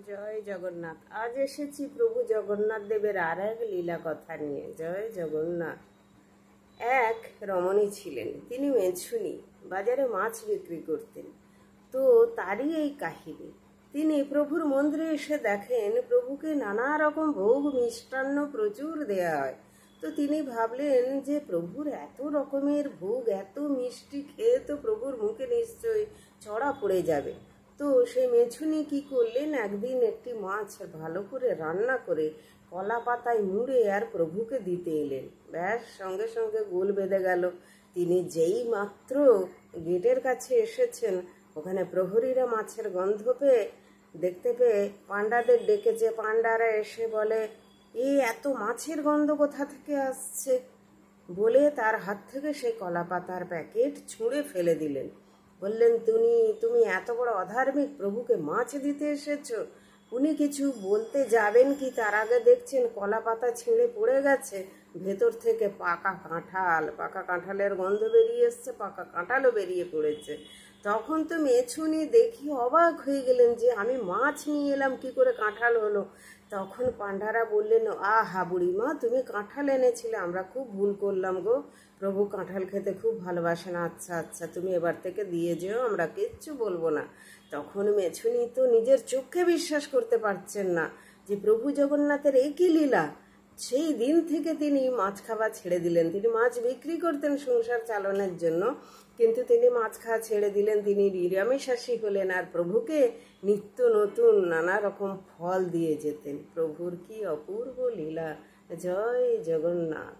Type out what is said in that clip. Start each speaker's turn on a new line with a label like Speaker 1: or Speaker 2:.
Speaker 1: জয় জগন্নাথ। আজ এসেছি প্রভু জগন্নাথ দেবের আর এক লীলা কথা নিয়ে। জয় জগন্নাথ। এক রমণী ছিলেন, তিনি মেছুনি, বাজারে মাছ বিক্রি করতেন। তো তারই এই কাহিনী। তিনি প্রভুর মন্দিরে এসে দেখেন প্রভুকে নানা রকম ভোগ মিষ্টান্ন প্রচুর দেয়া হয়। তো তিনি ভাবলেন যে প্রভুর এত রকমের ভোগ, এত মিষ্টি খেয়ে তো প্রভুর মুখে নিশ্চয়ই চড়া পড়ে যাবে। তো সেই মেছুনি কি করলেন, একদিন একটি মাছ ভালো করে রান্না করে কলা পাতায় মুড়ে আর প্রভুকে দিতে এলেন। ব্যাস, সঙ্গে সঙ্গে গোল বেঁধে গেল। তিনি যেই মাত্র গেটের কাছে এসেছেন, ওখানে প্রহরীরা মাছের গন্ধ পেয়ে দেখতে পেয়ে পাণ্ডাদের ডেকেছে। পাণ্ডারা এসে বলে, এই এত মাছের গন্ধ কোথা থেকে আসছে? বলে তার হাত থেকে সেই কলা পাতার প্যাকেট ছুঁড়ে ফেলে দিলেন। বললেন, তুমি এত বড় অধার্মিক, প্রভুকে মাছ দিতে এসেছো? উনি কিছু বলতে যাবেন কি তার আগে দেখছেন কলা পাতা ছিঁড়ে পড়ে গেছে, ভেতর থেকে পাকা কাঁঠালের গন্ধ বেরিয়ে এসছে, পাকা কাঁঠালও বেরিয়ে পড়েছে। তখন তো মেছুনি দেখি অবাক হয়ে গেলেন যে আমি মাছ নিয়ে এলাম, কি করে কাঁঠাল হলো? তখন পাণ্ডারা বললেন, আহা বুড়িমা, তুমি কাঁঠাল এনেছিলে, আমরা খুব ভুল করলাম গো, প্রভু কাঁঠাল খেতে খুব ভালোবাসেন। আচ্ছা আচ্ছা, তুমি এবার থেকে দিয়ে যেও, আমরা কিচ্ছু বলবো না। তখন মেছুনি তো নিজের চোখে বিশ্বাস করতে পারছেন না যে প্রভু জগন্নাথের একই লীলা। সেই দিন থেকে তিনি মাছ খাওয়া ছেড়ে দিলেন। তিনি মাছ বিক্রি করতেন সংসার চালানোর জন্য, কিন্তু তিনি মাছ খাওয়া ছেড়ে দিলেন। তিনি নিরামিষাশী হলেন আর প্রভুকে নিত্য নতুন নানা রকম ফল দিয়ে যেতেন। প্রভুর কি অপূর্ব লীলা। জয় জগন্নাথ।